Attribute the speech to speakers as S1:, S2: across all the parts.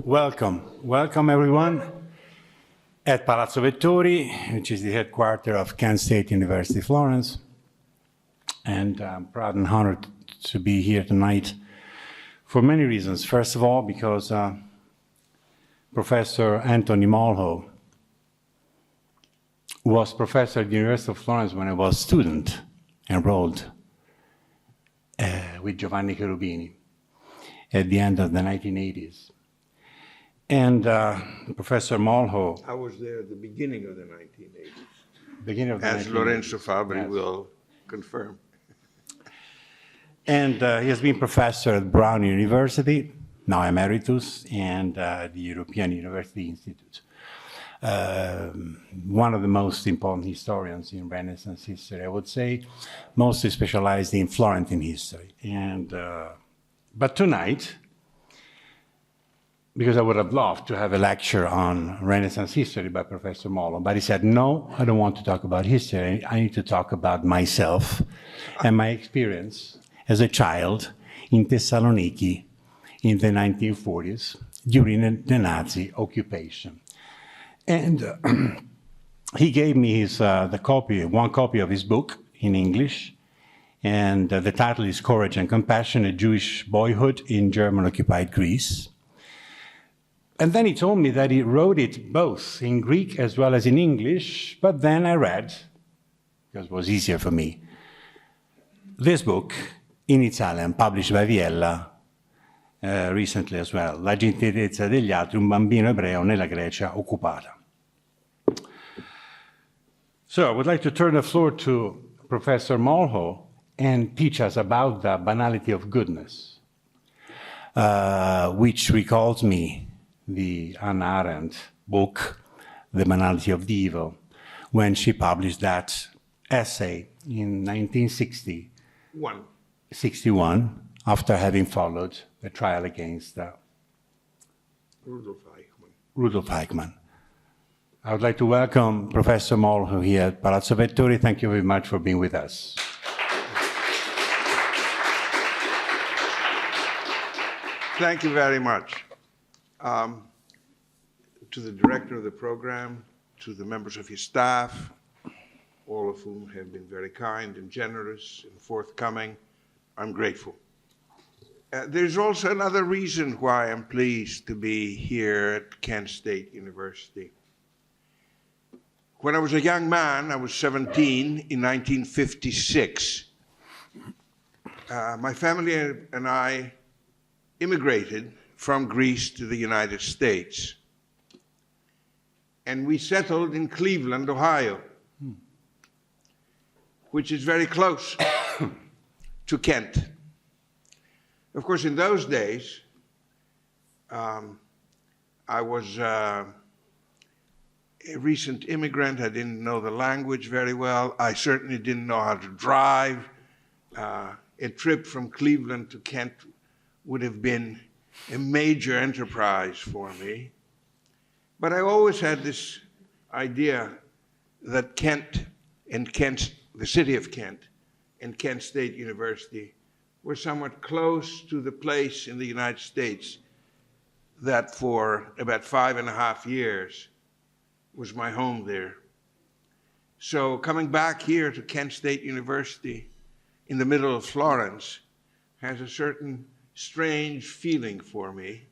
S1: Welcome everyone at Palazzo Vettori, which is the headquarters of Kent State University, Florence. And I'm proud and honored to be here tonight for many reasons. First of all, because Professor Anthony MOLHO was professor at the University of Florence when I was a student, enrolled with Giovanni Cherubini at the end of the 1980s. And Professor MOLHO...
S2: I was there at the beginning of the 1980s.
S1: Beginning of the
S2: As
S1: 1980s.
S2: Lorenzo Fabri
S1: Yes.
S2: will confirm.
S1: And he has been professor at Brown University, now emeritus, and the European University Institute. One of the most important historians in Renaissance history, I would say, mostly specialized in Florentine history. And but tonight, because I would have loved to have a lecture on Renaissance history by Professor MOLHO, but he said, no, I don't want to talk about history. I need to talk about myself and my experience as a child in Thessaloniki in the 1940s during the Nazi occupation. And he gave me one copy of his book in English, and the title is Courage and Compassion, A Jewish Boyhood in German-occupied Greece. And then he told me that he wrote it both in Greek as well as in English, but then I read, because it was easier for me, this book in Italian, published by Viella recently as well, La gentilezza degli altri, un bambino ebreo nella Grecia occupata. So I would like to turn the floor to Professor MOLHO and teach us about the banality of goodness, which recalls me the Hannah Arendt book, The Banality of the Evil, when she published that essay in 1961, after having followed the trial against Rudolf Eichmann. I would like to welcome Professor MOLHO here at Palazzo Vettori. Thank you very much for being with us.
S2: Thank you very much. To the director of the program, to the members of his staff, all of whom have been very kind and generous and forthcoming, I'm grateful. There's also another reason why I'm pleased to be here at Kent State University. When I was a young man, I was 17 in 1956. My family and I immigrated from Greece to the United States. And we settled in Cleveland, Ohio, which is very close to Kent. Of course, in those days, I was a recent immigrant. I didn't know the language very well. I certainly didn't know how to drive. A trip from Cleveland to Kent would have been a major enterprise for me. But I always had this idea that Kent and the city of Kent and Kent State University were somewhat close to the place in the United States that for about 5.5 years was my home there. So coming back here to Kent State University in the middle of Florence has a certain strange feeling for me.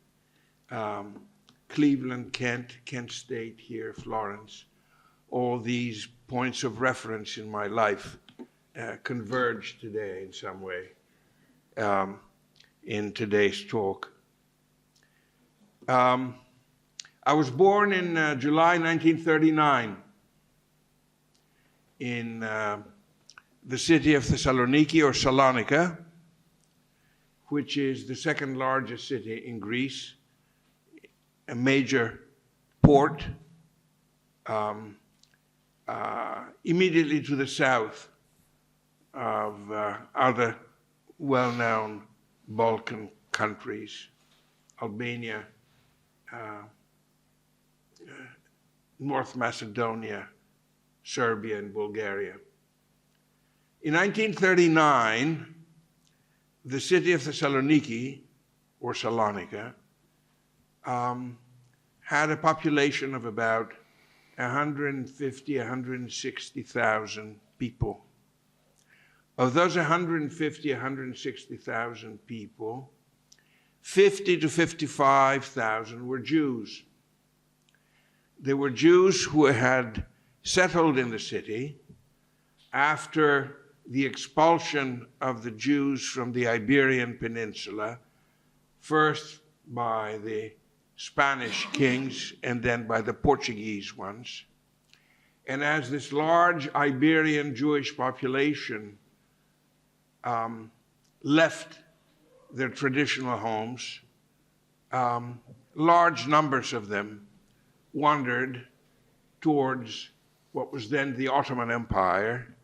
S2: Cleveland, Kent State here, Florence, all these points of reference in my life converge today in some way in today's talk. I was born in July 1939 in the city of Thessaloniki, or Salonika, which is the second largest city in Greece, a major port immediately to the south of other well-known Balkan countries, Albania, North Macedonia, Serbia, and Bulgaria. In 1939, the city of Thessaloniki, or Salonika, had a population of about 150, 160,000 people. Of those 150, 160,000 people, 50 to 55,000 were Jews. They were Jews who had settled in the city after the expulsion of the Jews from the Iberian Peninsula, first by the Spanish kings and then by the Portuguese ones. And as this large Iberian Jewish population left their traditional homes, large numbers of them wandered towards what was then the Ottoman Empire,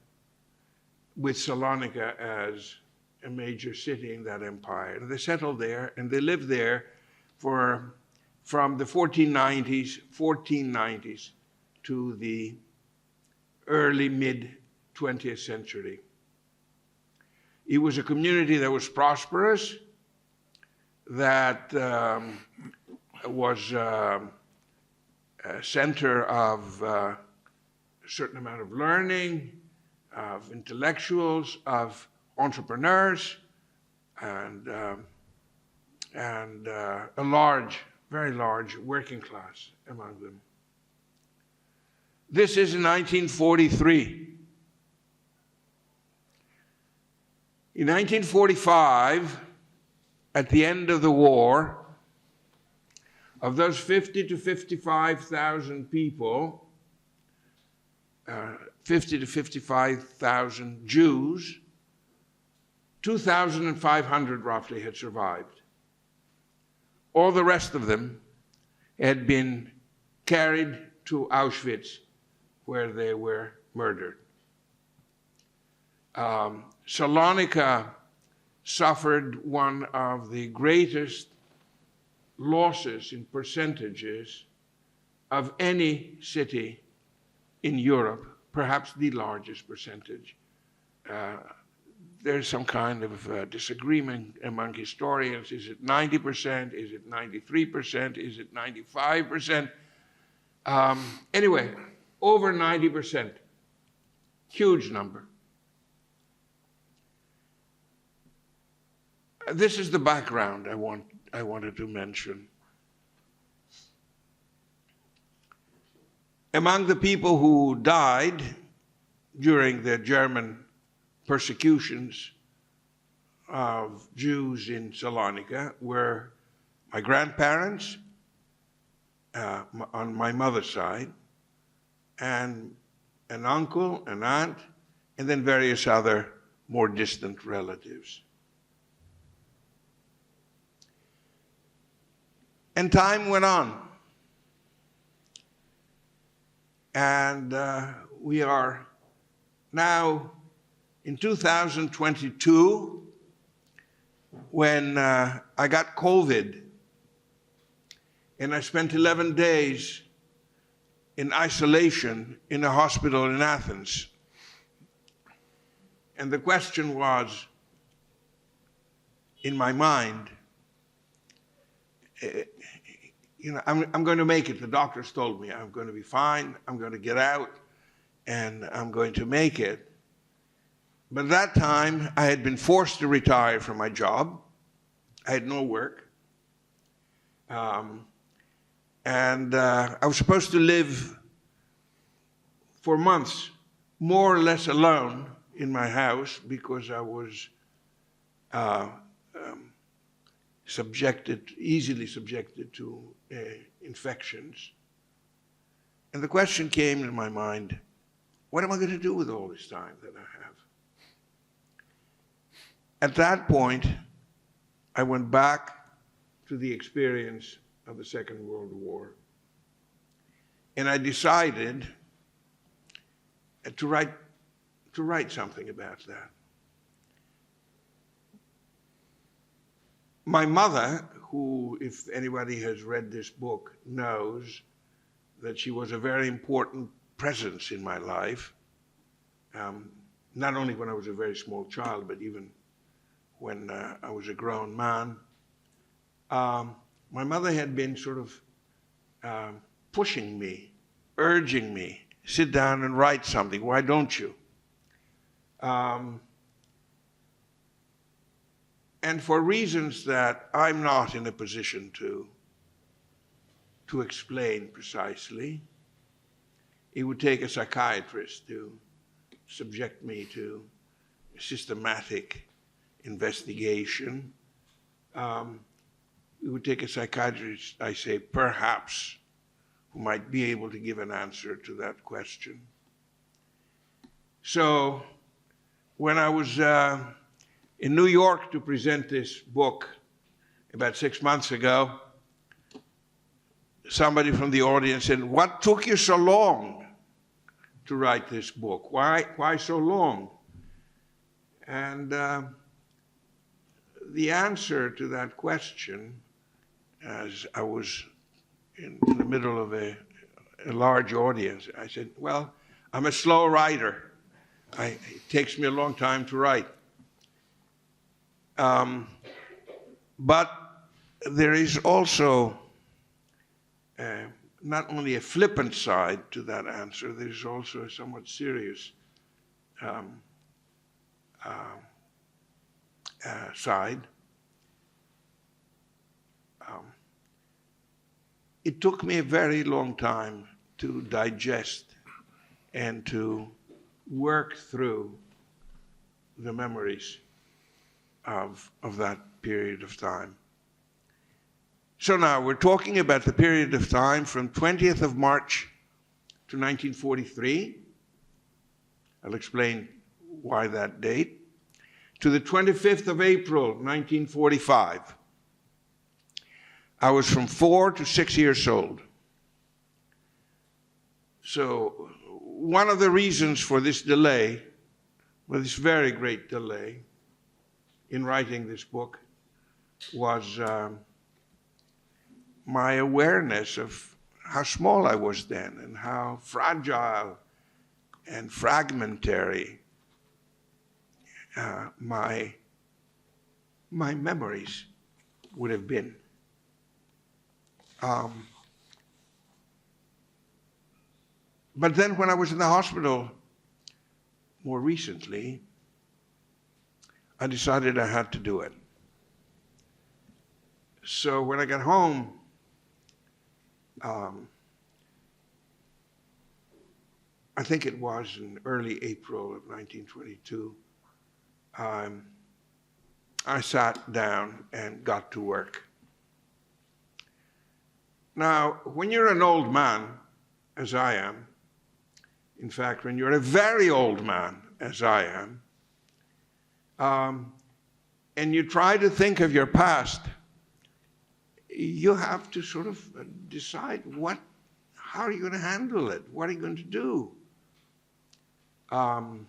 S2: with Salonika as a major city in that empire. And they settled there, and they lived there from the 1490s to the early mid-20th century. It was a community that was prosperous, that was a center of a certain amount of learning, of intellectuals, of entrepreneurs, and a large, very large working class among them. This is in 1943. In 1945, at the end of the war, of those 50 to 55,000 people, 50 to 55,000 Jews, 2,500 roughly had survived. All the rest of them had been carried to Auschwitz, where they were murdered. Salonika suffered one of the greatest losses in percentages of any city in Europe, perhaps the largest percentage. There's some kind of disagreement among historians. Is it 90%? Is it 93%? Is it 95%? Anyway, over 90%. Huge number. This is the background I wanted to mention. Among the people who died during the German persecutions of Jews in Salonika were my grandparents on my mother's side, and an uncle, an aunt, and then various other more distant relatives. And time went on. And we are now in 2022, when I got COVID, and I spent 11 days in isolation in a hospital in Athens. And the question was, in my mind, I'm going to make it. The doctors told me I'm going to be fine, I'm going to get out, and I'm going to make it. But at that time, I had been forced to retire from my job. I had no work. And I was supposed to live for months, more or less alone in my house, because I was easily subjected to infections. And the question came in my mind, what am I going to do with all this time that I have? At that point, I went back to the experience of the Second World War. And I decided to write something about that. My mother, who, if anybody has read this book, knows that she was a very important presence in my life, not only when I was a very small child, but even when I was a grown man. my mother had been sort of pushing me, urging me, sit down and write something. Why don't you? And for reasons that I'm not in a position to explain precisely, it would take a psychiatrist to subject me to systematic investigation. It would take a psychiatrist, I say, perhaps, who might be able to give an answer to that question. So when I was in New York to present this book about 6 months ago, somebody from the audience said, "What took you so long to write this book? Why so long?" And the answer to that question, as I was in the middle of a large audience, I said, "Well, I'm a slow writer. It takes me a long time to write." But there is also not only a flippant side to that answer, there's also a somewhat serious side. It took me a very long time to digest and to work through the memories of that period of time. So now we're talking about the period of time from 20th of March to 1943. I'll explain why that date. To the 25th of April, 1945. I was from 4 to 6 years old. So one of the reasons for this delay, well, this very great delay in writing this book, was my awareness of how small I was then and how fragile and fragmentary my memories would have been. But then when I was in the hospital more recently, I decided I had to do it. So when I got home, I think it was in early April of 1922, I sat down and got to work. Now, when you're an old man, as I am, in fact, when you're a very old man, as I am, and you try to think of your past, you have to sort of decide how are you going to handle it? What are you going to do? How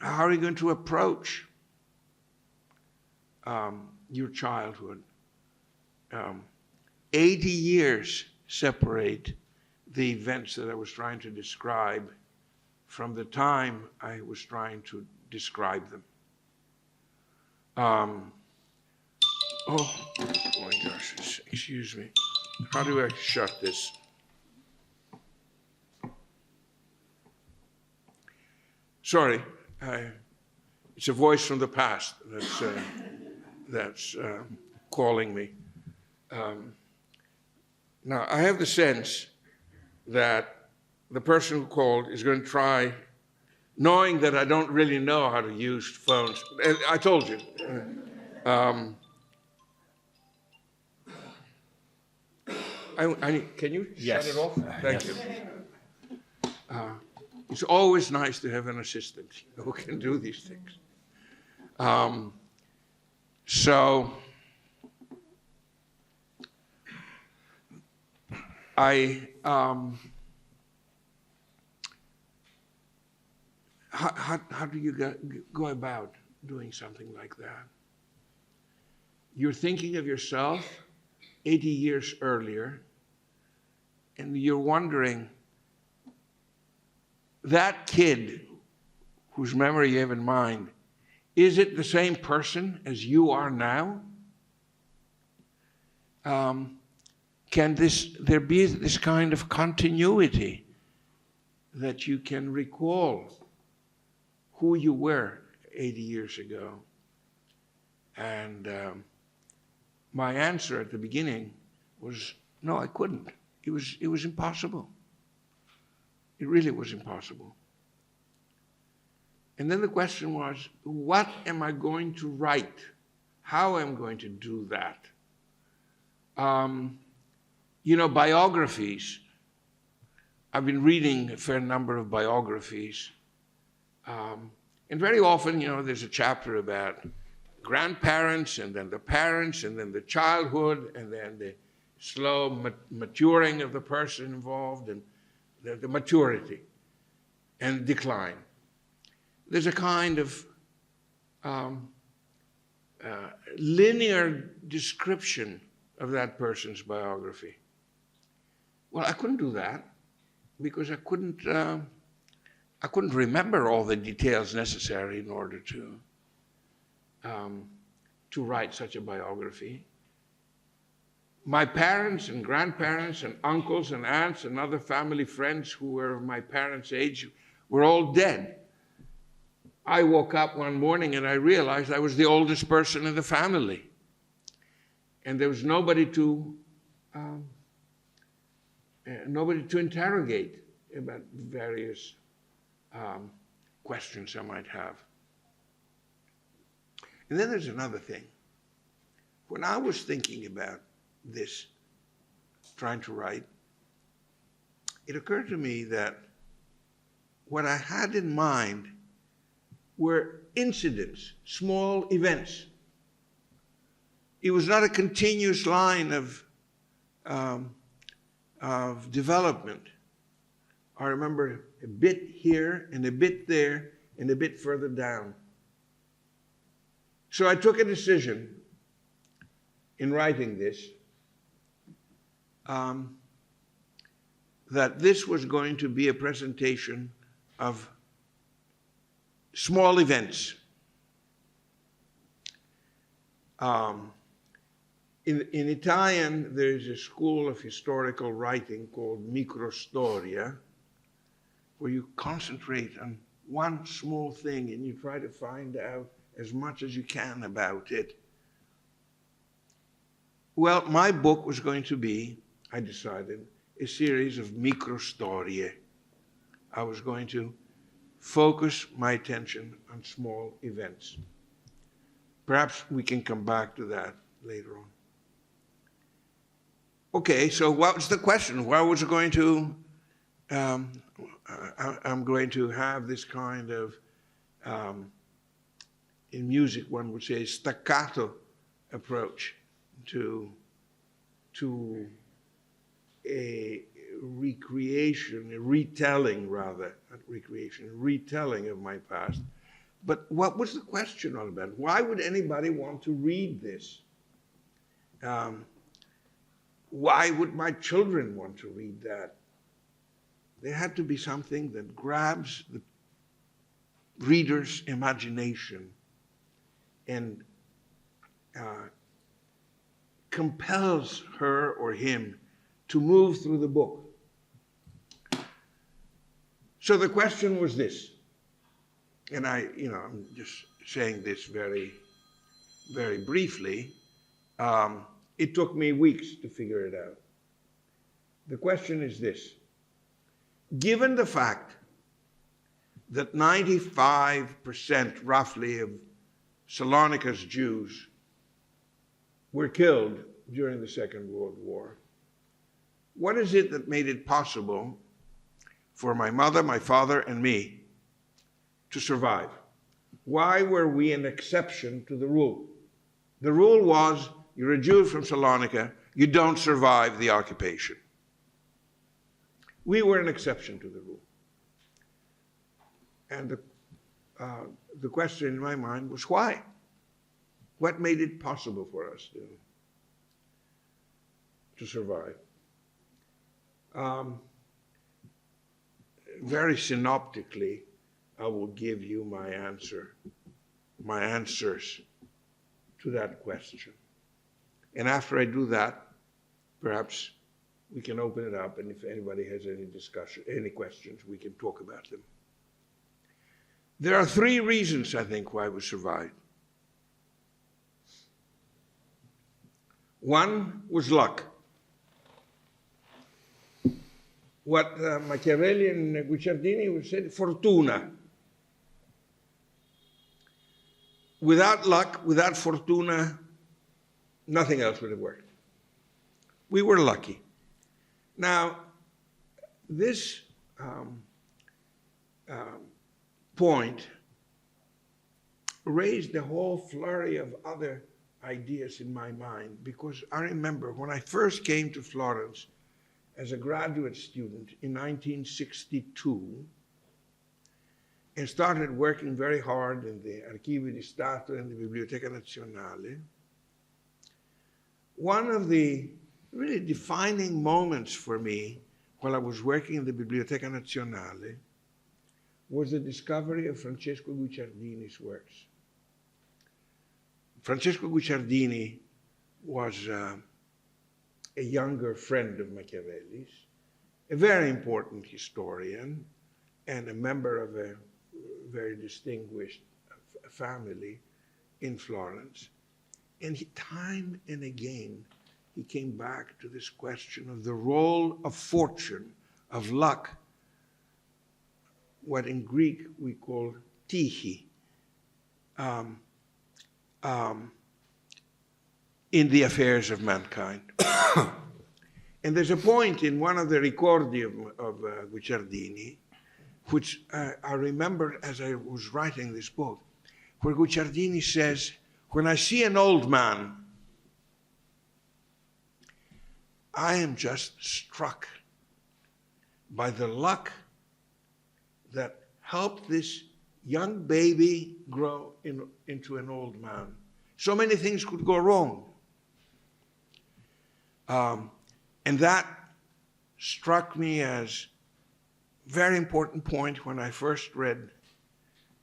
S2: are you going to approach your childhood? 80 years separate the events that I was trying to describe from the time I was trying to describe them. Oh my gosh, excuse me. How do I shut this? Sorry, it's a voice from the past that's calling me. Now, I have the sense that the person who called is going to try, knowing that I don't really know how to use phones. And I told you. Can you shut it off? Thank you. It's always nice to have an assistant who can do these things. How do you go about doing something like that? You're thinking of yourself 80 years earlier, and you're wondering, that kid whose memory you have in mind, is it the same person as you are now? can there be this kind of continuity that you can recall who you were 80 years ago? And my answer at the beginning was, no, I couldn't. It was impossible. It really was impossible. And then the question was, what am I going to write? How am I going to do that? You know, biographies. I've been reading a fair number of biographies. And very often, you know, there's a chapter about grandparents, and then the parents, and then the childhood, and then the slow maturing of the person involved, and the maturity and decline. There's a kind of linear description of that person's biography. Well, I couldn't do that because I couldn't remember all the details necessary in order to write such a biography. My parents and grandparents and uncles and aunts and other family friends who were of my parents' age were all dead. I woke up one morning and I realized I was the oldest person in the family. And there was nobody to interrogate about various questions I might have. And then there's another thing. When I was thinking about this, trying to write, it occurred to me that what I had in mind were incidents, small events. It was not a continuous line of development. I remember a bit here and a bit there and a bit further down. So I took a decision in writing this that this was going to be a presentation of small events. In Italian, there is a school of historical writing called microstoria, where you concentrate on one small thing and you try to find out as much as you can about it. Well, my book was going to be, I decided, a series of microstorie. I was going to focus my attention on small events. Perhaps we can come back to that later on. Okay, so what was the question? Why was it going to, I'm going to have this kind of, in music one would say, staccato approach to a recreation, a retelling rather, not recreation, a retelling of my past. But what was the question all about? Why would anybody want to read this? Why would my children want to read that? There had to be something that grabs the reader's imagination and compels her or him to move through the book. So the question was this, and I'm just saying this very, very briefly. It took me weeks to figure it out. The question is this: given the fact that 95% roughly of Salonica's Jews were killed during the Second World War, what is it that made it possible for my mother, my father, and me to survive? Why were we an exception to the rule? The rule was, you're a Jew from Salonica, you don't survive the occupation. We were an exception to the rule. And the question in my mind was why? What made it possible for us to survive? Very synoptically, I will give you my answers to that question. And after I do that, perhaps we can open it up, and if anybody has any questions, we can talk about them. There are three reasons, I think, why we survived. One was luck. What Machiavelli and Guicciardini said, fortuna. Without luck, without fortuna, nothing else would have worked. We were lucky. Now, this point raised a whole flurry of other ideas in my mind, because I remember when I first came to Florence as a graduate student in 1962 and started working very hard in the Archivio di Stato and the Biblioteca Nazionale, one of the really defining moments for me while I was working in the Biblioteca Nazionale was the discovery of Francesco Guicciardini's works. Francesco Guicciardini was a younger friend of Machiavelli's, a very important historian, and a member of a very distinguished family in Florence. And time and again, he came back to this question of the role of fortune, of luck, what in Greek we call tύχη, in the affairs of mankind. And there's a point in one of the ricordi of Guicciardini, which I remembered as I was writing this book, where Guicciardini says, when I see an old man, I am just struck by the luck that helped this young baby grow into an old man. So many things could go wrong. And that struck me as a very important point when I first read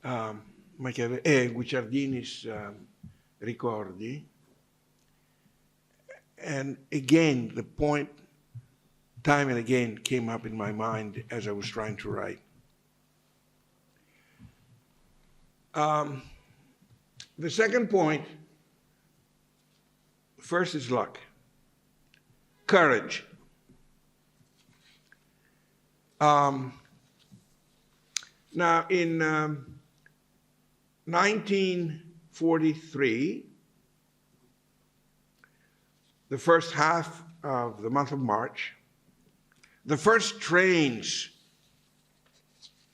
S2: Guicciardini's ricordi. And again, the point time and again came up in my mind as I was trying to write. The second point, first is luck. Courage. Now, in 1943, the first half of the month of March, the first trains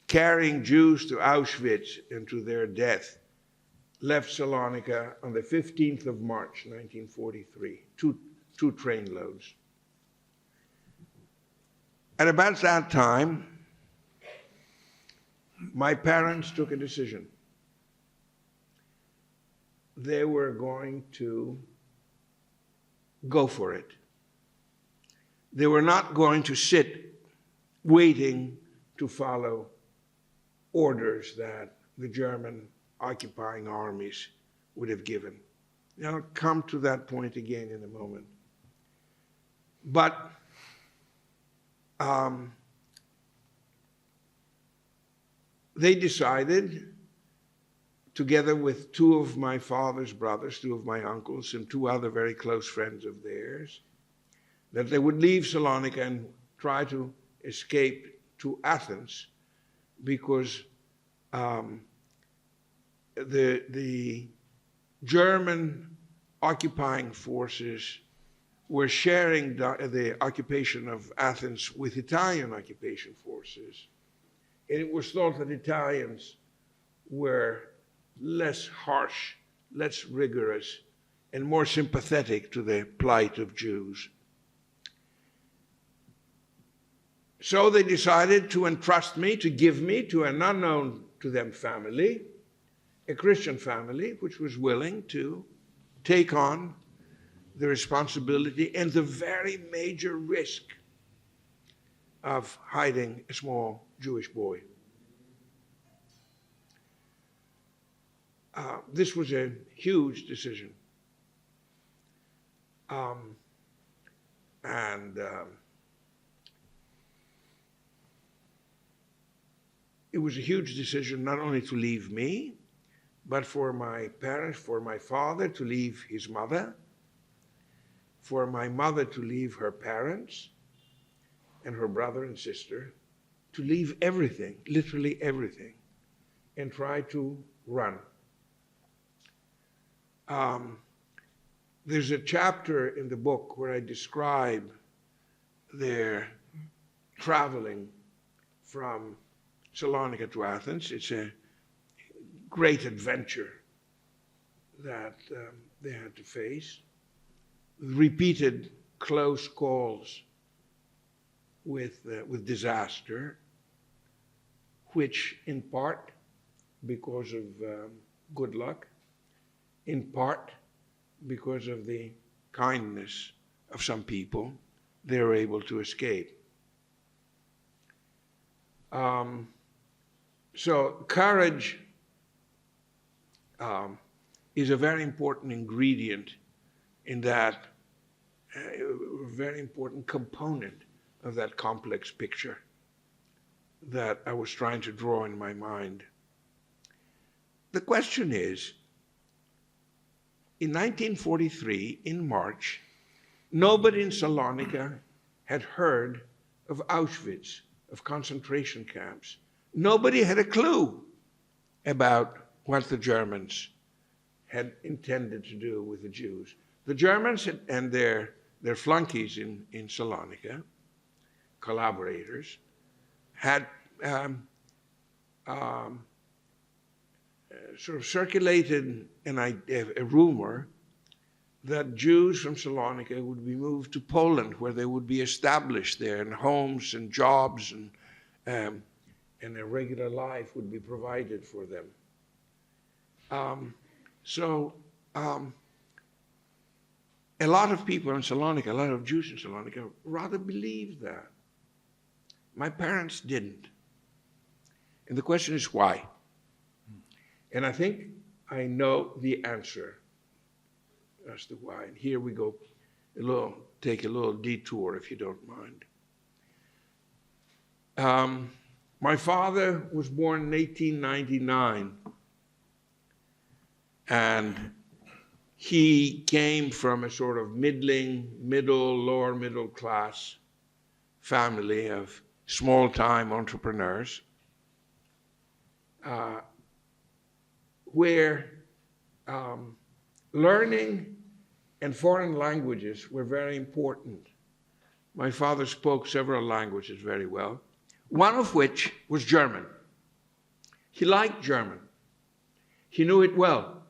S2: carrying Jews to Auschwitz and to their death left Salonika on the 15th of March, 1943, two train loads. At about that time, my parents took a decision. They were going to go for it. They were not going to sit waiting to follow orders that the German occupying armies would have given. I'll come to that point again in a moment. But they decided, together with two of my father's brothers, two of my uncles, and two other very close friends of theirs, that they would leave Salonika and try to escape to Athens, because the German occupying forces were sharing the occupation of Athens with Italian occupation forces. And it was thought that Italians were less harsh, less rigorous, and more sympathetic to the plight of Jews. So they decided to entrust me, to give me to an unknown to them family, a Christian family, which was willing to take on the responsibility and the very major risk of hiding a small Jewish boy. This was a huge decision. And it was a huge decision not only to leave me, but for my parents, for my father to leave his mother, for my mother to leave her parents and her brother and sister, to leave everything, literally everything, and try to run. There's a chapter in the book where I describe their traveling from Salonika to Athens. It's a great adventure that they had to face. Repeated close calls with disaster, which in part because of good luck, in part because of the kindness of some people, they were able to escape. So courage is a very important ingredient in that, a very important component of that complex picture that I was trying to draw in my mind. The question is, in 1943, in March, nobody in Salonika had heard of Auschwitz, of concentration camps. Nobody had a clue about what the Germans had intended to do with the Jews. The Germans and their flunkies in Salonika, collaborators, had sort of circulated a rumor that Jews from Salonika would be moved to Poland, where they would be established there, and homes and jobs and a regular life would be provided for them. A lot of people in Salonika, a lot of Jews in Salonika, rather believed that. My parents didn't. And the question is why? And I think I know the answer as to why. And here we go, take a little detour, if you don't mind. My father was born in 1899, and he came from a sort of lower middle class family of small-time entrepreneurs, where learning and foreign languages were very important. My father spoke several languages very well, one of which was German. He liked German. He knew it well.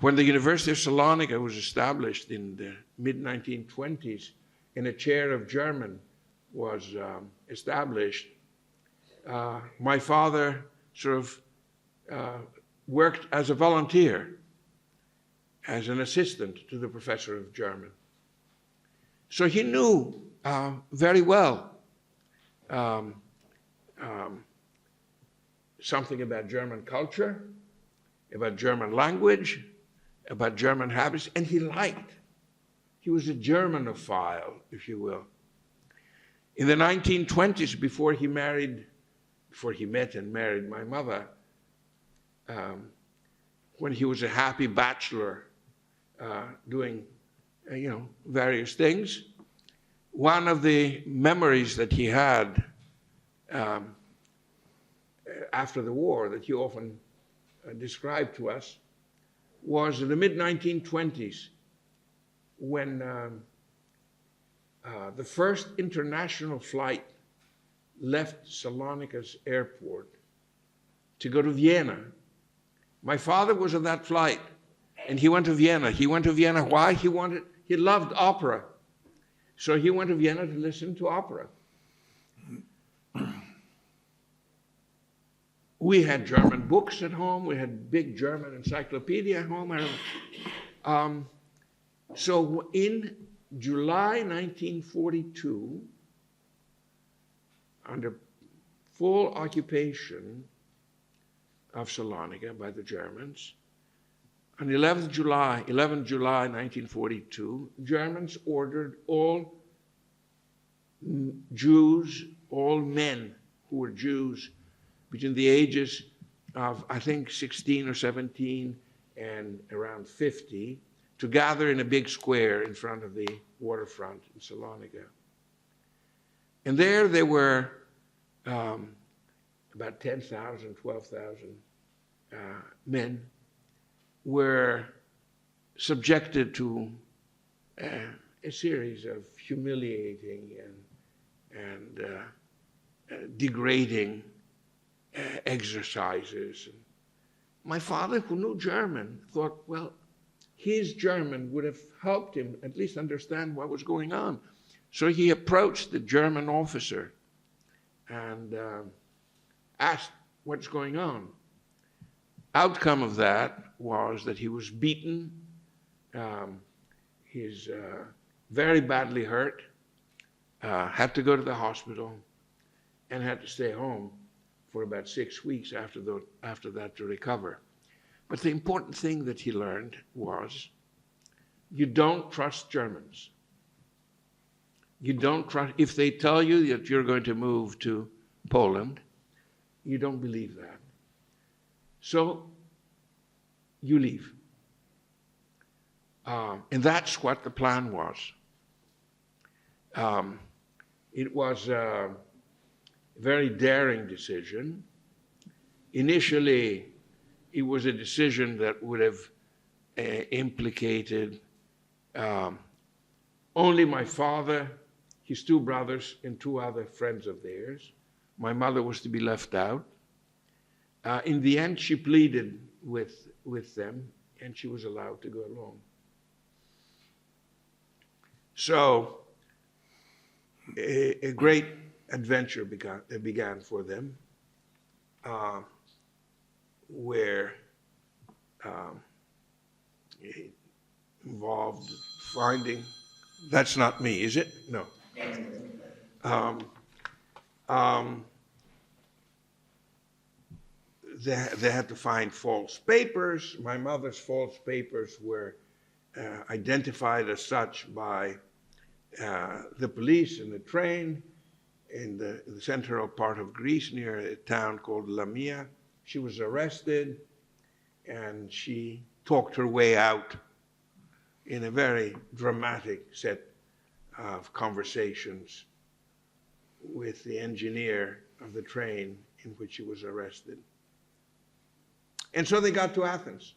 S2: When the University of Salonika was established in the mid-1920s and a chair of German was established, my father sort of worked as a volunteer, as an assistant to the professor of German. So he knew very well something about German culture, about German language, about German habits, and he liked. He was a Germanophile, if you will. In the 1920s, before he met and married my mother, when he was a happy bachelor doing various things, one of the memories that he had after the war that he often described to us was in the mid-1920s when the first international flight left Salonika's airport to go to Vienna. My father was on that flight, and he went to Vienna. He went to Vienna. Why? He loved opera. So he went to Vienna to listen to opera. We had German books at home. We had big German encyclopedia at home. So in July 1942, under full occupation of Salonika by the Germans, on 11 July 1942, Germans ordered all Jews, all men who were Jews between the ages of, I think, 16 or 17 and around 50, to gather in a big square in front of the waterfront in Salonika. And there were about 10,000, 12,000 men were subjected to a series of humiliating and degrading exercises. My father, who knew German, thought, well, his German would have helped him at least understand what was going on. So he approached the German officer and asked what's going on. Outcome of that was that he was beaten, he's very badly hurt, had to go to the hospital, and had to stay home for about 6 weeks after that to recover. But the important thing that he learned was, you don't trust Germans. You don't trust, if they tell you that you're going to move to Poland, you don't believe that. So you leave. And that's what the plan was. It was a very daring decision. Initially, it was a decision that would have implicated only my father, his 2 brothers, and 2 other friends of theirs. My mother was to be left out. In the end, she pleaded with them, and she was allowed to go along. So a great adventure began for them, where it involved finding, that's not me, is it? No. They had to find false papers. My mother's false papers were identified as such by the police in the train in the central part of Greece near a town called Lamia. She was arrested, and she talked her way out in a very dramatic set of conversations with the engineer of the train in which she was arrested. And so they got to Athens.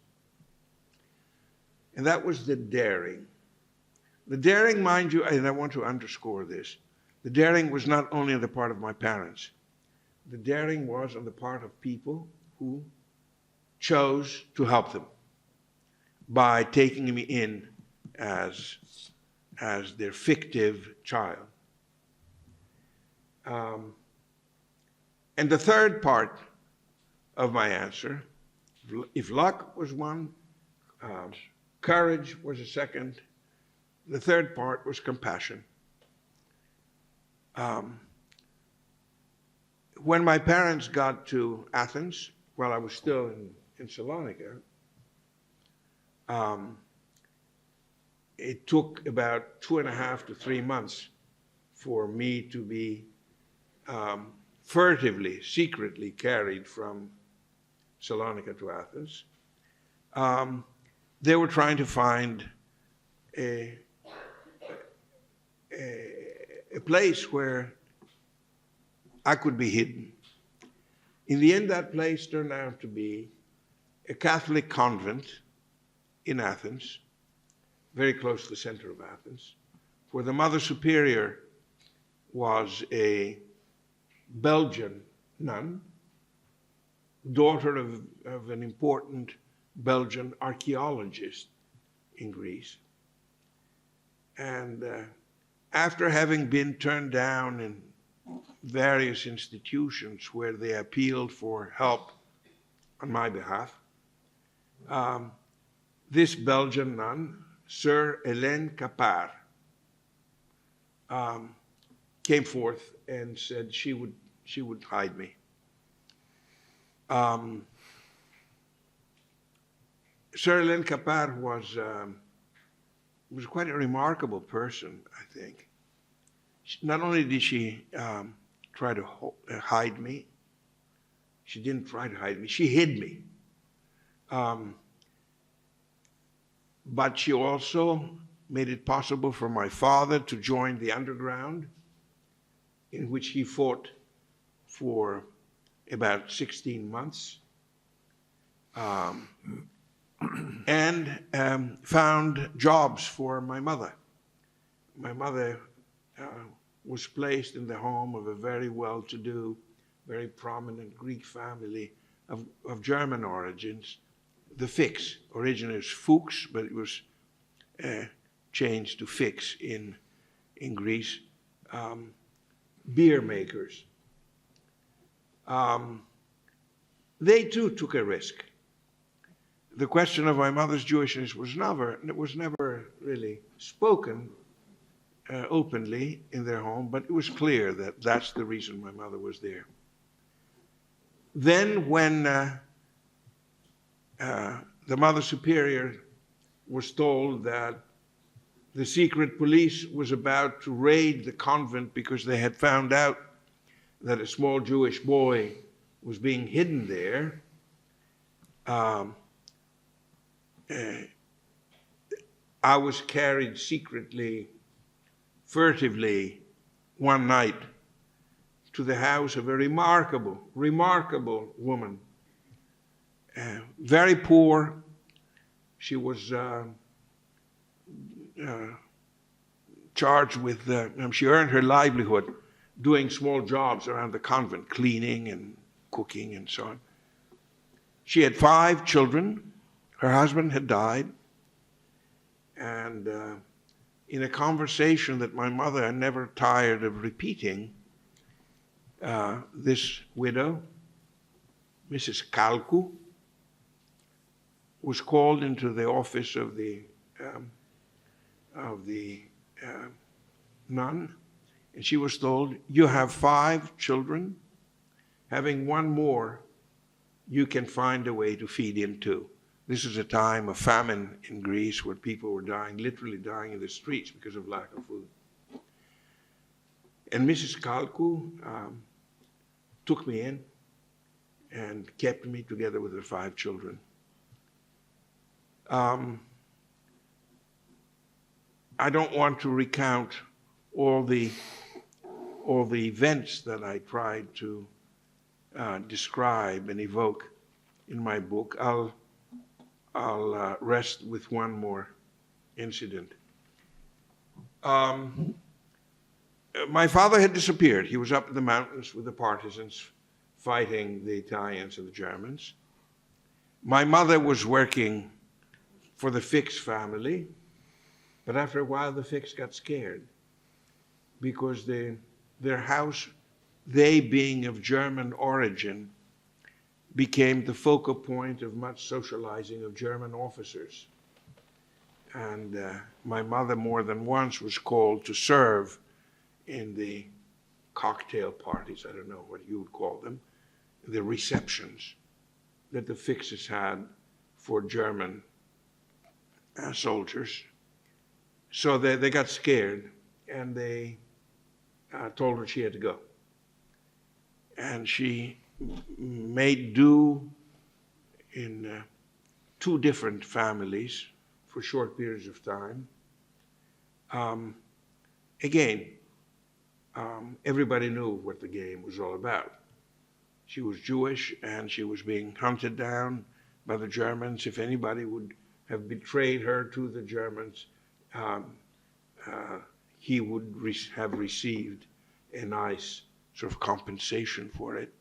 S2: And that was the daring. The daring, mind you, and I want to underscore this, the daring was not only on the part of my parents. The daring was on the part of people who chose to help them by taking me in as their fictive child. And the third part of my answer, if luck was one, courage was a second, the third part was compassion. When my parents got to Athens, while I was still in Salonika, it took about 2.5 to 3 months for me to be furtively, secretly carried from Salonika to Athens. They were trying to find a place where I could be hidden. In the end, that place turned out to be a Catholic convent in Athens, very close to the center of Athens, where the Mother Superior was a Belgian nun, daughter of an important Belgian archaeologist in Greece. And after having been turned down in various institutions where they appealed for help on my behalf, this Belgian nun, Sir Hélène Capart, came forth and said she would hide me. Sir Hélène Capart was quite a remarkable person, I think. not only did she try to hide me, she didn't try to hide me, she hid me. But she also made it possible for my father to join the underground, in which he fought for about 16 months, and found jobs for my mother. My mother was placed in the home of a very well-to-do, very prominent Greek family of German origins. The Fix, originally it was Fuchs, but it was changed to Fix in Greece. Beer makers. They too took a risk. The question of my mother's Jewishness was never really spoken openly in their home, but it was clear that that's the reason my mother was there. Then when the Mother Superior was told that the secret police was about to raid the convent because they had found out that a small Jewish boy was being hidden there, I was carried secretly, furtively, one night to the house of a remarkable woman. Very poor. She was charged with, she earned her livelihood doing small jobs around the convent, cleaning and cooking and so on. She had 5 children. Her husband had died. And in a conversation that my mother never tired of repeating, this widow, Mrs. Kalku, was called into the office of the nun, and she was told, "You have 5 children. Having one more, you can find a way to feed him too." This is a time of famine in Greece where people were dying, literally dying in the streets because of lack of food. And Mrs. Kalku took me in and kept me together with her 5 children. I don't want to recount all the events that I tried to describe and evoke in my book. I'll rest with one more incident. My father had disappeared. He was up in the mountains with the partisans fighting the Italians and the Germans. My mother was working for the Fix family, but after a while the Fix got scared because their house, they being of German origin, became the focal point of much socializing of German officers. And my mother more than once was called to serve in the cocktail parties, I don't know what you would call them, the receptions that the Fixes had for German soldiers. So they got scared and they told her she had to go. And she made do in 2 different families for short periods of time. Again, everybody knew what the game was all about. She was Jewish and she was being hunted down by the Germans. If anybody would have betrayed her to the Germans, he would have received a nice sort of compensation for it.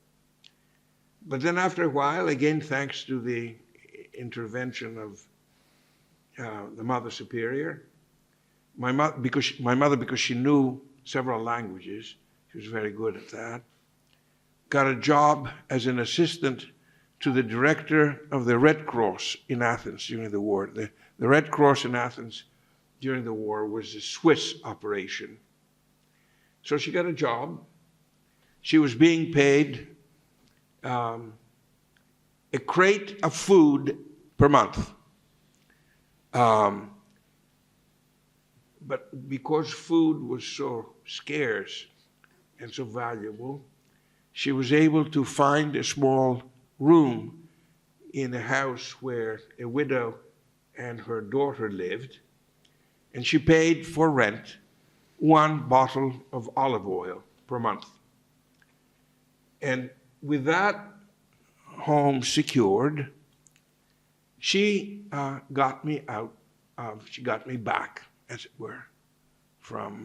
S2: But then after a while, again, thanks to the intervention of the Mother Superior, my mother, because she knew several languages, she was very good at that, got a job as an assistant to the director of the Red Cross in Athens during the war. The Red Cross in Athens during the war was a Swiss operation. So she got a job. She was being paid a crate of food per month. But because food was so scarce and so valuable, she was able to find a small room in a house where a widow and her daughter lived, and she paid for rent 1 bottle of olive oil per month. And with that home secured, she got me she got me back, as it were, from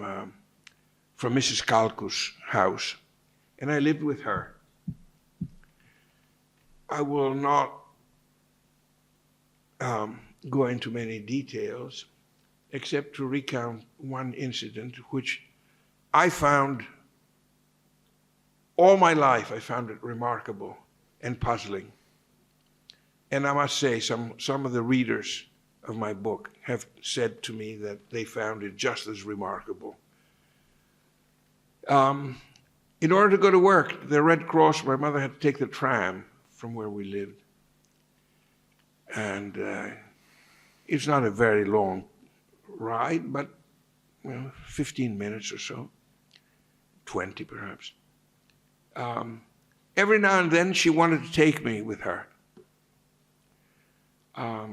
S2: Mrs. Kalku's house, and I lived with her. I will not go into many details, except to recount one incident which I found, all my life I found it remarkable and puzzling. And I must say, some of the readers of my book have said to me that they found it just as remarkable. In order to go to work, the Red Cross, my mother had to take the tram from where we lived. And it's not a very long ride, but 15 minutes or so, 20 perhaps. Every now and then she wanted to take me with her. I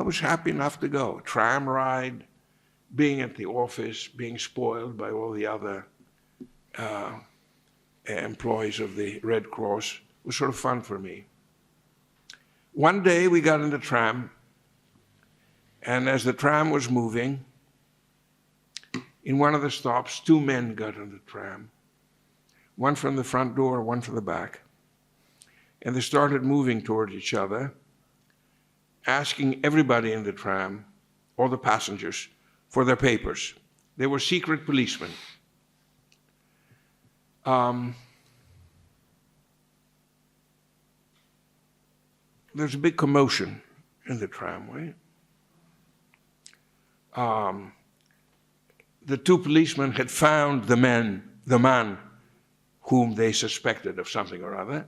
S2: was happy enough to go. Tram ride, being at the office, being spoiled by all the other employees of the Red Cross was sort of fun for me. One day we got in the tram, and as the tram was moving, in one of the stops, 2 men got on the tram, one from the front door, one from the back. And they started moving towards each other, asking everybody in the tram, all the passengers, for their papers. They were secret policemen. There's a big commotion in the tramway. The 2 policemen had found the man whom they suspected of something or other.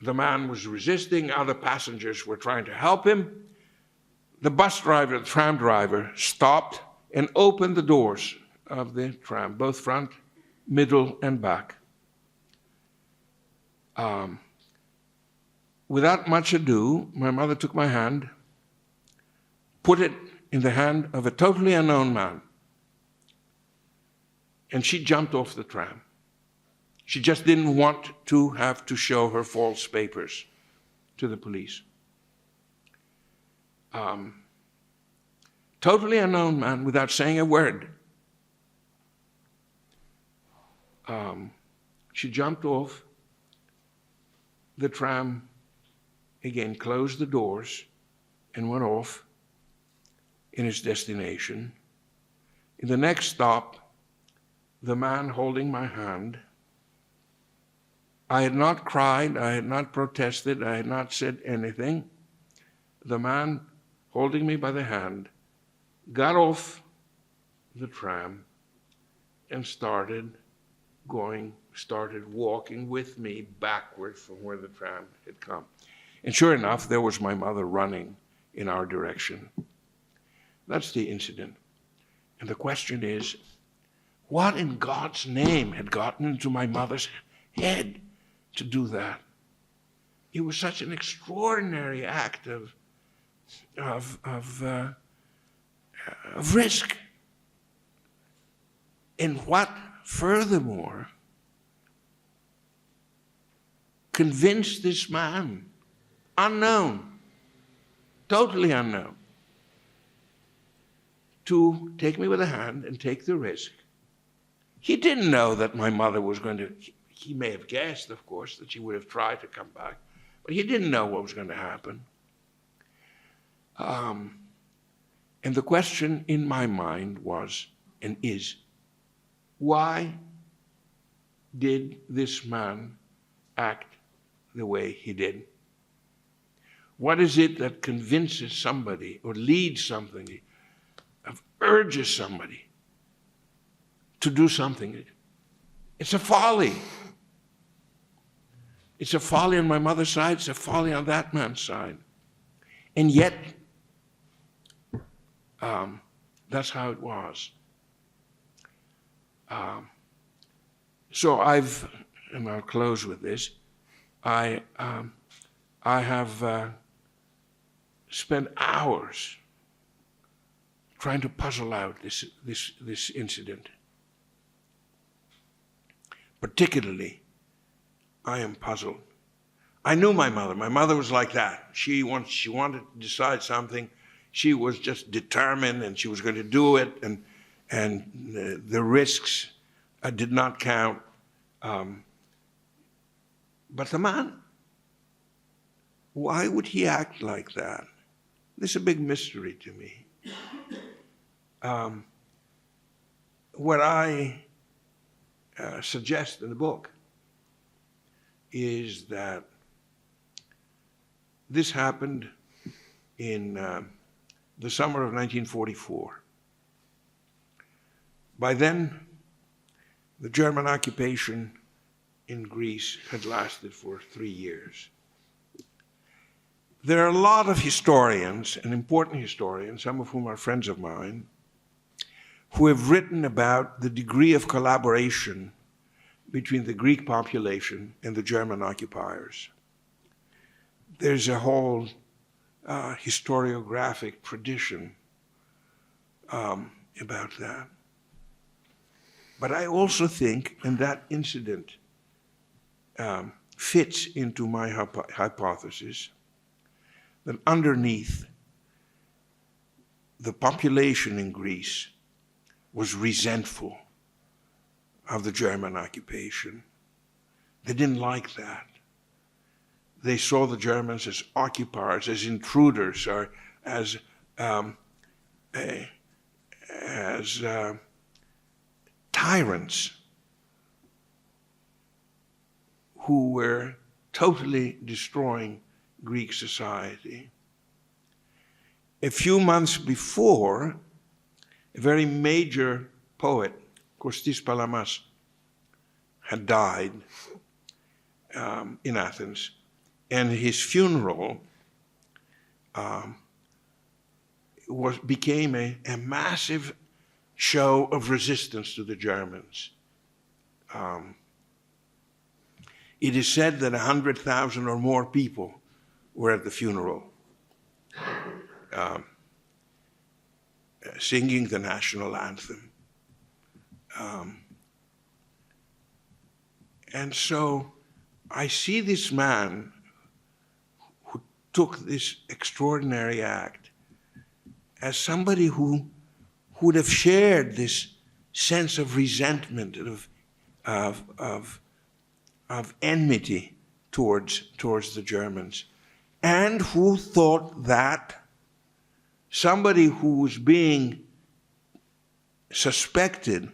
S2: The man was resisting, other passengers were trying to help him. The bus driver, the tram driver, stopped and opened the doors of the tram, both front, middle, and back. Without much ado, my mother took my hand, put it in the hand of a totally unknown man, and she jumped off the tram. She just didn't want to have to show her false papers to the police. Totally unknown man without saying a word. She jumped off the tram, again closed the doors, and went off in its destination. In the next stop, the man holding my hand, I had not cried, I had not protested, I had not said anything. The man holding me by the hand got off the tram and started walking with me backward from where the tram had come. And sure enough, there was my mother running in our direction. That's the incident. And the question is, what in God's name had gotten into my mother's head to do that? It was such an extraordinary act of risk. And what, furthermore, convinced this man, unknown, totally unknown, to take me with a hand and take the risk. He didn't know that my mother was going to, he may have guessed, of course, that she would have tried to come back, but he didn't know what was going to happen. And the question in my mind was, and is, why did this man act the way he did? What is it that convinces somebody or leads somebody, urges somebody to do something? It's a folly. It's a folly on my mother's side, it's a folly on that man's side. And yet, That's how it was. So and I'll close with this, I have spent hours trying to puzzle out this incident. Particularly, I am puzzled. I knew my mother. My mother was like that. She wanted to decide something. She was just determined, and she was going to do it, and the risks did not count. But the man, why would he act like that? This is a big mystery to me. What I suggest in the book is that this happened in the summer of 1944. By then, the German occupation in Greece had lasted for 3 years. There are a lot of historians, and important historians, some of whom are friends of mine, who have written about the degree of collaboration between the Greek population and the German occupiers. There's a whole historiographic tradition about that. But I also think, and that incident fits into my hypothesis, that underneath, the population in Greece was resentful of the German occupation. They didn't like that. They saw the Germans as occupiers, as intruders, or as tyrants who were totally destroying Greek society. A few months before, a very major poet, Kostis Palamas, had died in Athens, and his funeral became a massive show of resistance to the Germans. It is said that 100,000 or more people were at the funeral, singing the national anthem. And so I see this man who took this extraordinary act as somebody who would have shared this sense of resentment, of enmity towards the Germans, and who thought that somebody who was being suspected,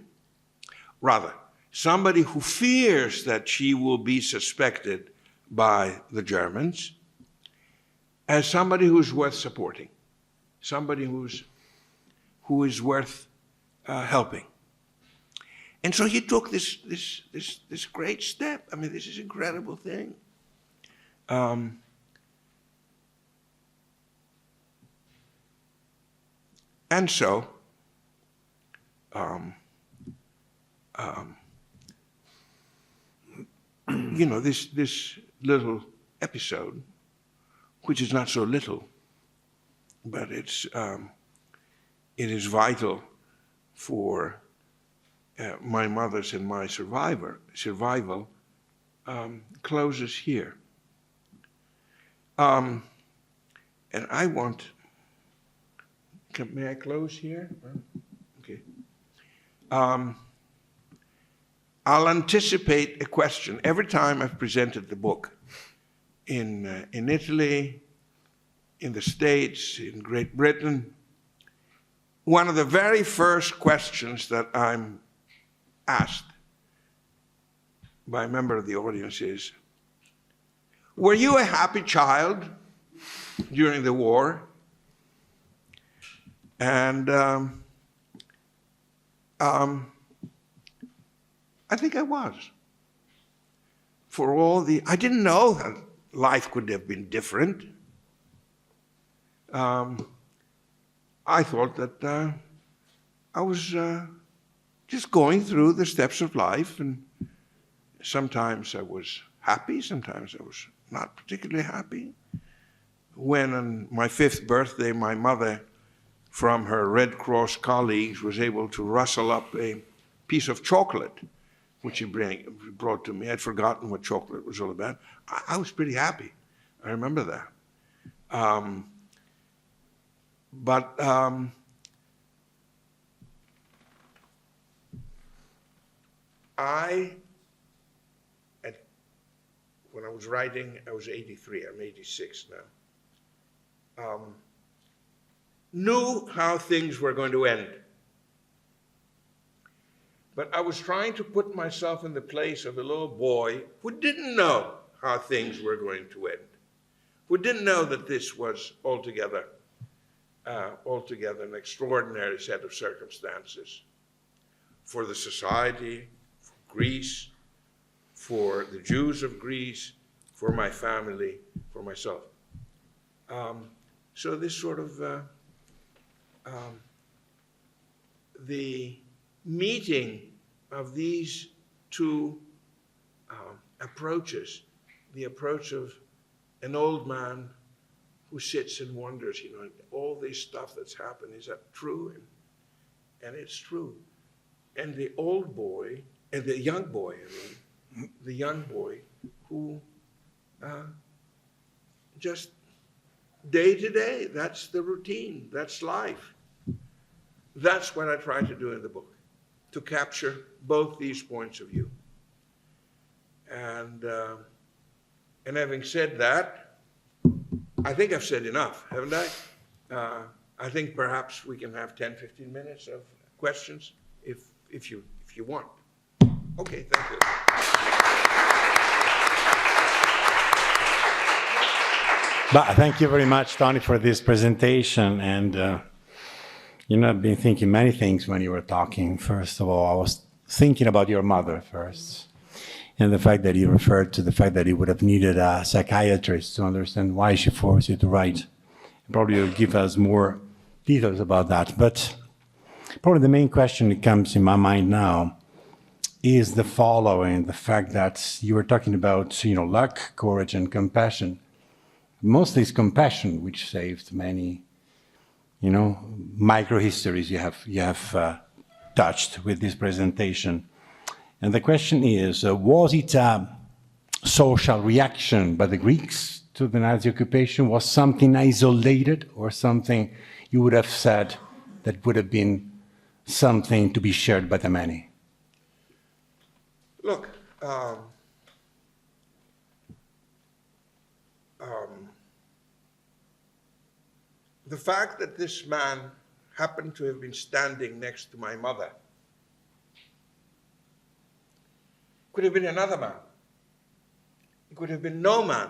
S2: rather, somebody who fears that she will be suspected by the Germans, as somebody who's worth supporting, somebody who is worth helping. And so he took this great step. I mean, this is an incredible thing. And so, you know, this little episode, which is not so little, but it is vital for my mother's and my survival, closes here. And I want, may I close here? Okay. I'll anticipate a question. Every time I've presented the book in Italy, in the States, in Great Britain, one of the very first questions that I'm asked by a member of the audience is, were you a happy child during the war? And I think I was. I didn't know that life could have been different. I thought that I was just going through the steps of life, and sometimes I was happy, sometimes I was not particularly happy. When on my 5th birthday, my mother, from her Red Cross colleagues, was able to rustle up a piece of chocolate, which she brought to me. I'd forgotten what chocolate was all about. I was pretty happy. I remember that. When I was writing, I was 83, I'm 86 now, knew how things were going to end. But I was trying to put myself in the place of a little boy who didn't know how things were going to end, who didn't know that this was altogether an extraordinary set of circumstances for the society, for Greece, for the Jews of Greece, for my family, for myself. So this sort of, the meeting of these two approaches, the approach of an old man who sits and wonders, all this stuff that's happened, is that true? And it's true. And the old boy, and the young boy, the young boy who just day to day, that's the routine, that's life. That's what I try to do in the book, to capture both these points of view. And having said that, I think I've said enough, haven't I? I think perhaps we can have 10, 15 minutes of questions if you want. Okay, thank you.
S1: But thank you very much, Tony, for this presentation. And, I've been thinking many things when you were talking. First of all, I was thinking about your mother first, and the fact that you referred to the fact that you would have needed a psychiatrist to understand why she forced you to write. Probably you'll give us more details about that. But probably the main question that comes in my mind now is the following, the fact that you were talking about, luck, courage, and compassion. Mostly it's compassion which saved many, micro-histories you have touched with this presentation. And the question is, was it a social reaction by the Greeks to the Nazi occupation? Was something isolated, or something you would have said that would have been something to be shared by the many?
S2: Look, the fact that this man happened to have been standing next to my mother could have been another man. It could have been no man.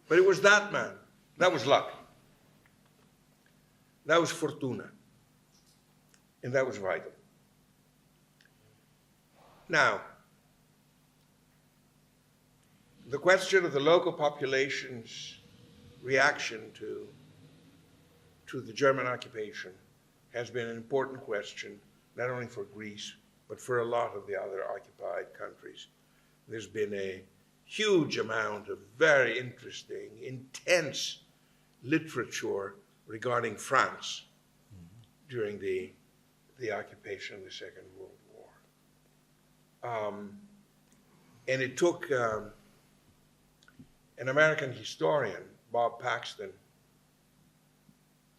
S2: But it was that man. That was luck. That was fortuna. And that was vital. Now, the question of the local population's reaction to the German occupation has been an important question, not only for Greece, but for a lot of the other occupied countries. There's been a huge amount of very interesting, intense literature regarding France during the occupation of the Second World War. And it took an American historian, Bob Paxton,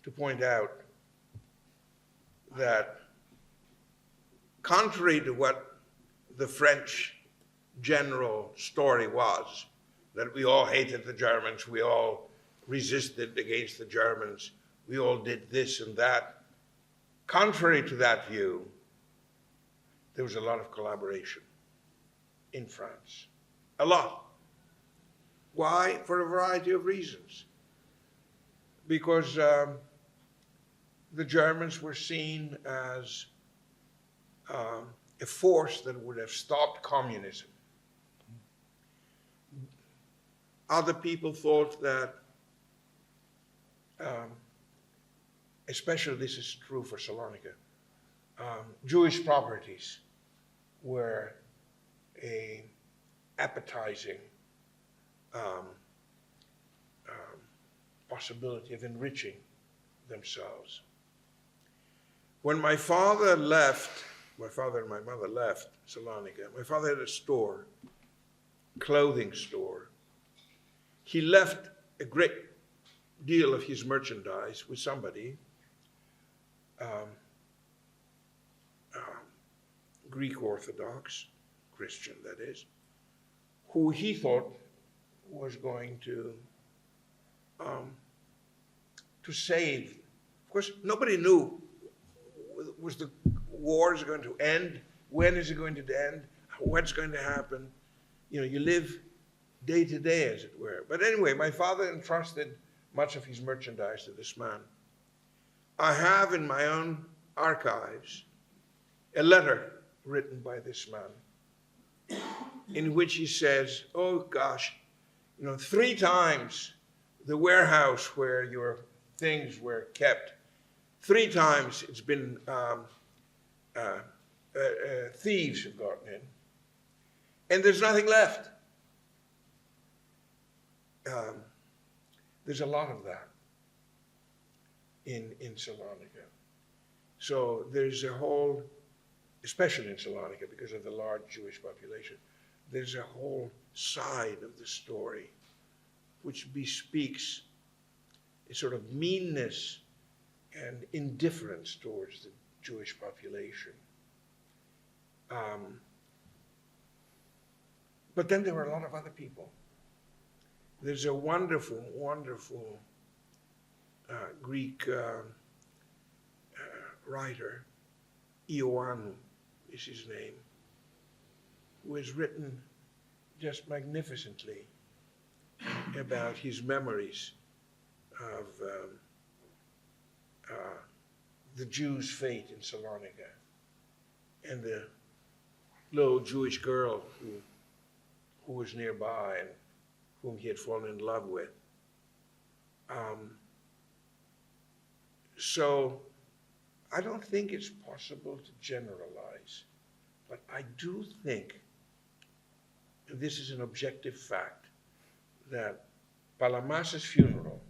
S2: to point out that contrary to what the French general story was, that we all hated the Germans, we all resisted against the Germans, we all did this and that, contrary to that view, there was a lot of collaboration in France. A lot. Why? For a variety of reasons. Because the Germans were seen as a force that would have stopped communism. Other people thought that especially this is true for Salonika, Jewish properties were a appetizing possibility of enriching themselves. When my father and my mother left Salonika, my father had a store, clothing store. He left a great deal of his merchandise with somebody, Greek Orthodox, Christian that is, who he thought was going to save. Of course, nobody knew, was the war going to end? When is it going to end? What's going to happen? You know, you live day to day, as it were. But anyway, my father entrusted much of his merchandise to this man. I have in my own archives a letter written by this man in which he says, oh gosh, you know, 3 times the warehouse where your things were kept, 3 times it's been, thieves have gotten in, and there's nothing left. There's a lot of that in Salonika. So there's a whole, especially in Salonika because of the large Jewish population, there's a whole side of the story which bespeaks a sort of meanness and indifference towards the Jewish population. But then there were a lot of other people. There's a wonderful, wonderful Greek writer, Ioannou is his name, who has written just magnificently about his memories of the Jews' fate in Salonika and the little Jewish girl who was nearby and whom he had fallen in love with. So I don't think it's possible to generalize, but I do think, and this is an objective fact, that Palamas's funeral,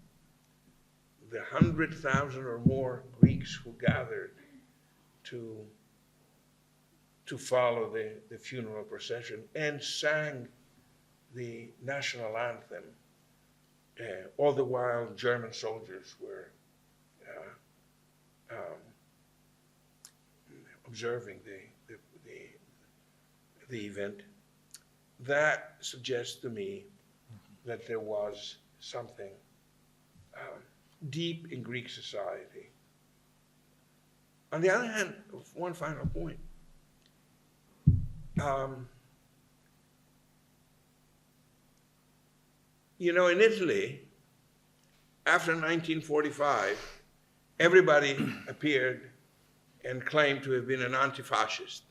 S2: the 100,000 or more Greeks who gathered to follow the funeral procession and sang the national anthem, all the while German soldiers were observing the event, that suggests to me that there was something deep in Greek society. On the other hand, one final point. You know, in Italy, after 1945, everybody appeared and claimed to have been an anti-fascist.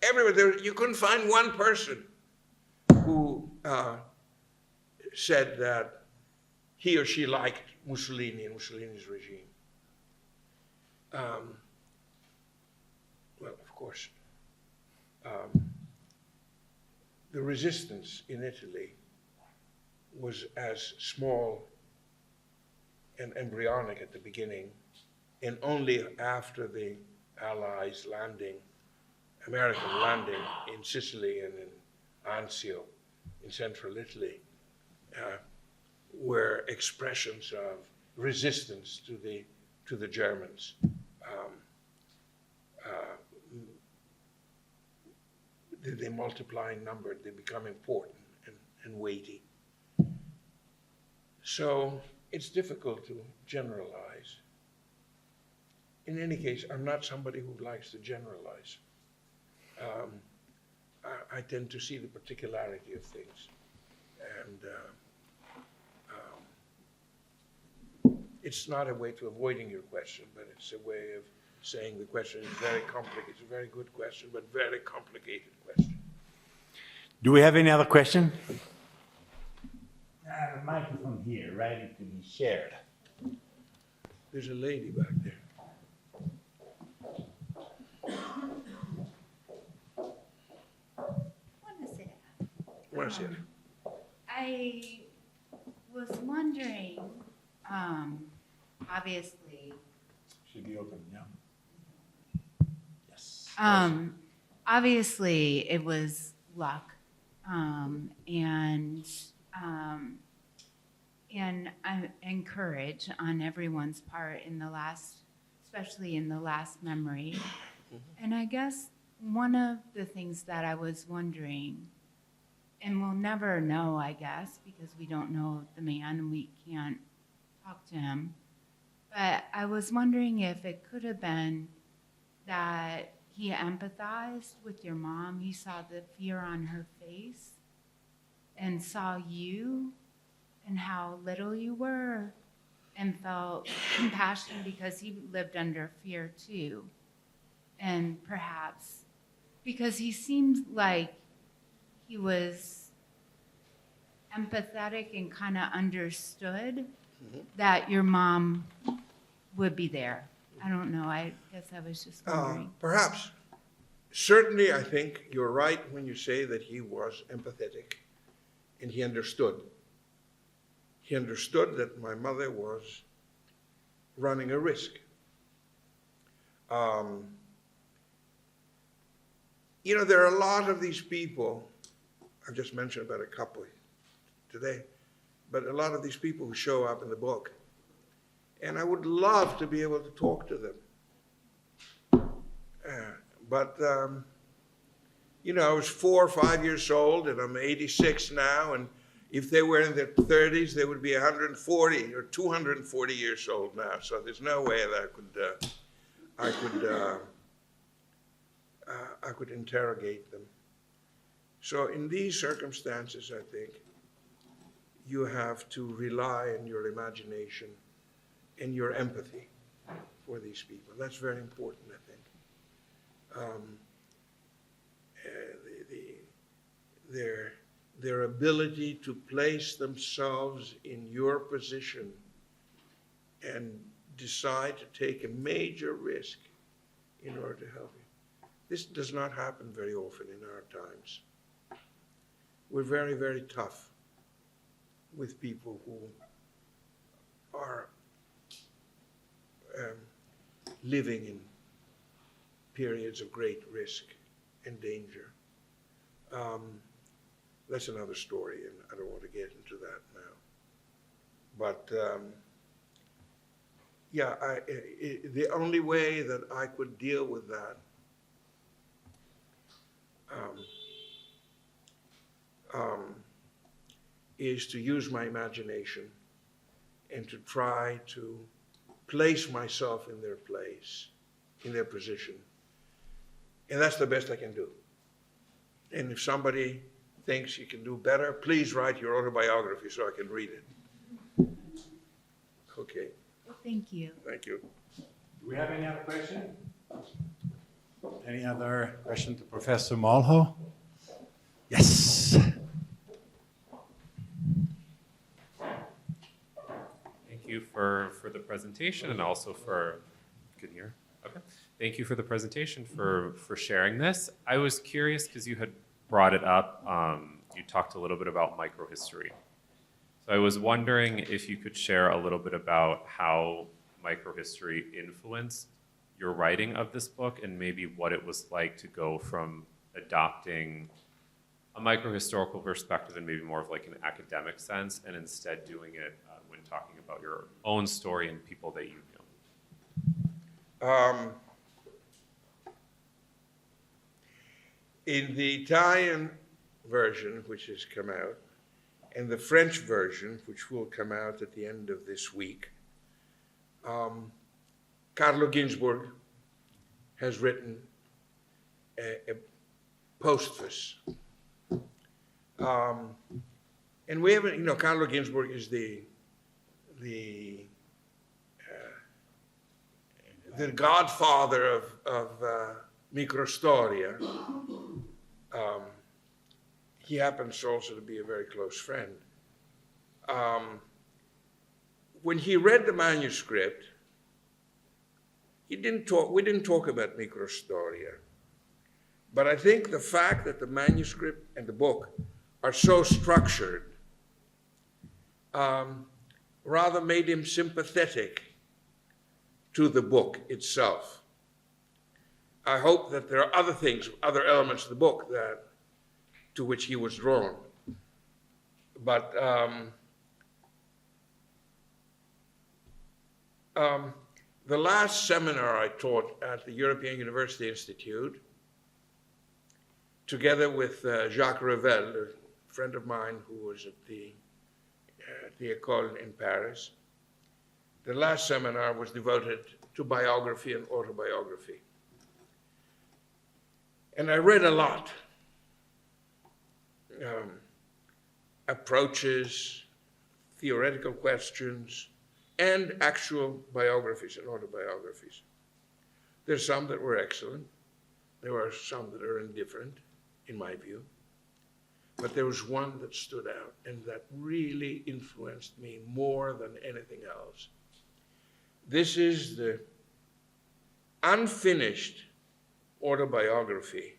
S2: Everybody, you couldn't find one person who said that he or she liked Mussolini and Mussolini's regime. Well, of course, the resistance in Italy was as small and embryonic at the beginning, and only after the Allies landing, American landing in Sicily and in Anzio in central Italy, were expressions of resistance to the Germans. They multiply in number, they become important and weighty. So it's difficult to generalize. In any case, I'm not somebody who likes to generalize. I tend to see the particularity of things. And it's not a way to avoiding your question, but it's a way of saying the question is very complicated. It's a very good question, but very complicated question.
S1: Do we have any other question? I have a microphone here, ready to be shared.
S2: There's a lady back there. Buonasera.
S3: I was wondering, obviously,
S1: Should be open, yeah. Yes.
S3: obviously it was luck, and courage on everyone's part in the last, especially in the last memory. And I guess one of the things that I was wondering, and we'll never know, I guess, because we don't know the man and we can't talk to him. But I was wondering if it could have been that he empathized with your mom. He saw the fear on her face and saw you and how little you were and felt compassion because he lived under fear too. And perhaps because he seemed like he was empathetic and kind of understood that your mom would be there. I don't know. I guess I was just wondering.
S2: Perhaps. Certainly, I think you're right when you say that he was empathetic and he understood. He understood that my mother was running a risk. You know, there are a lot of these people, I've just mentioned about a couple today, but a lot of these people who show up in the book. And I would love to be able to talk to them. You know, I was 4 or 5 years old, and I'm 86 now, and if they were in their 30s, they would be 140 or 240 years old now. So there's no way that I could interrogate them. So in these circumstances, I think you have to rely on your imagination and your empathy for these people. That's very important, I think. Their ability to place themselves in your position and decide to take a major risk in order to help you. This does not happen very often in our times. We're very, very tough with people who are living in periods of great risk and danger. That's another story, and I don't want to get into that now. But yeah, the only way that I could deal with that is to use my imagination and to try to place myself in their place, in their position. And that's the best I can do. And if somebody thinks you can do better, please write your autobiography so I can read it. Okay.
S3: Well, thank you.
S2: Thank you.
S1: Do we have any other question? Any other question to Professor MOLHO? Yes.
S4: Thank you for the presentation and also for, good here? Okay. Thank you for the presentation, for sharing this. I was curious because you had brought it up, you talked a little bit about microhistory. So I was wondering if you could share a little bit about how microhistory influenced your writing of this book and maybe what it was like to go from adopting a microhistorical perspective in maybe more of like an academic sense and instead doing it when talking about your own story and people that you know.
S2: In the Italian version, which has come out, and the French version, which will come out at the end of this week, Carlo Ginzburg has written a postface. And we haven't, you know, Carlo Ginzburg is the godfather of microstoria. He happens also to be a very close friend. When he read the manuscript, we didn't talk about microstoria. But I think the fact that the manuscript and the book are so structured rather made him sympathetic to the book itself. I hope that there are other things, other elements of the book to which he was drawn. But the last seminar I taught at the European University Institute, together with Jacques Revel, a friend of mine who was at the École in Paris, the last seminar was devoted to biography and autobiography. And I read a lot. Approaches, theoretical questions, and actual biographies and autobiographies. There's some that were excellent. There are some that are indifferent, in my view. But there was one that stood out and that really influenced me more than anything else. This is the unfinished autobiography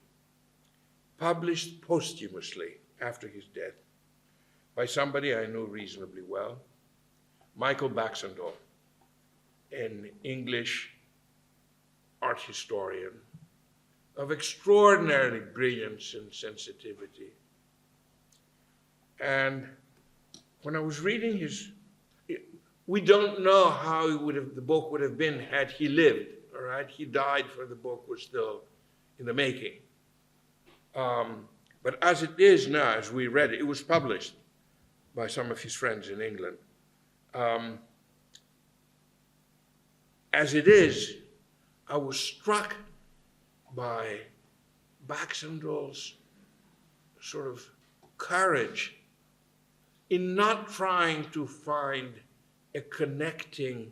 S2: published posthumously after his death by somebody I knew reasonably well, Michael Baxendale, an English art historian of extraordinary brilliance and sensitivity. And when I was reading we don't know how the book would have been had he lived, all right? He died before the book was still in the making. But as it is now, as we read it, it was published by some of his friends in England. As it is, I was struck by Baxendale's sort of courage in not trying to find a connecting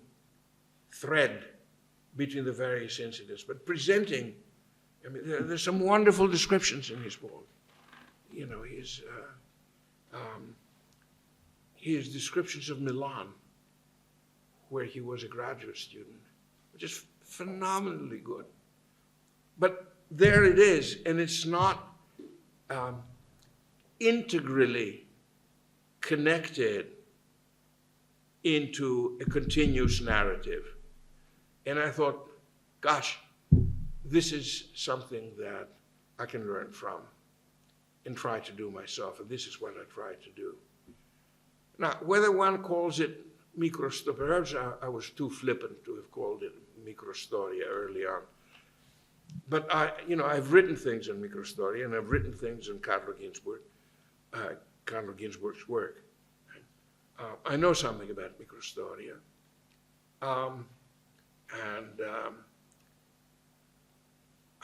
S2: thread between the various incidents, but presenting, I mean, there's some wonderful descriptions in his book. You know, his descriptions of Milan, where he was a graduate student, which is phenomenally good. But there it is, and it's not integrally connected into a continuous narrative. And I thought, gosh, this is something that I can learn from and try to do myself, and this is what I try to do. Now, whether one calls it microstoria, perhaps I was too flippant to have called it microstoria early on. But I've written things on microstoria, and I've written things on Carlo Ginzburg's work. I know something about microstoria.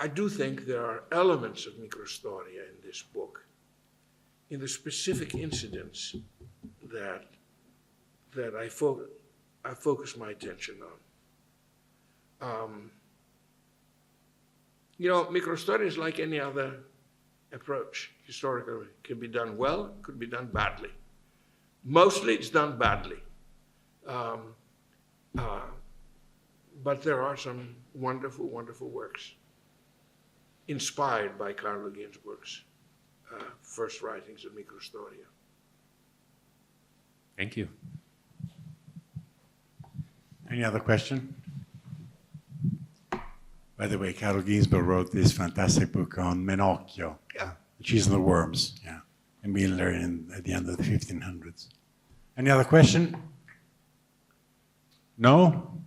S2: I do think there are elements of microstoria in this book, in the specific incidents that I focus my attention on. Microstoria is like any other approach. Historically, it can be done well, it could be done badly. Mostly it's done badly. But there are some wonderful, wonderful works inspired by Carlo Ginzburg's first writings of microstoria.
S4: Thank you.
S1: Any other question? By the way, Carlo Ginzburg wrote this fantastic book on Menocchio, the cheese and the worms, in Miller at the end of the 1500s. Any other question? No?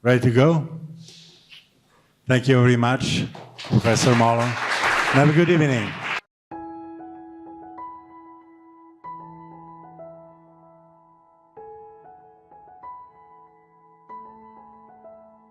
S1: Ready to go? Thank you very much, Professor MOLHO. Have a good evening.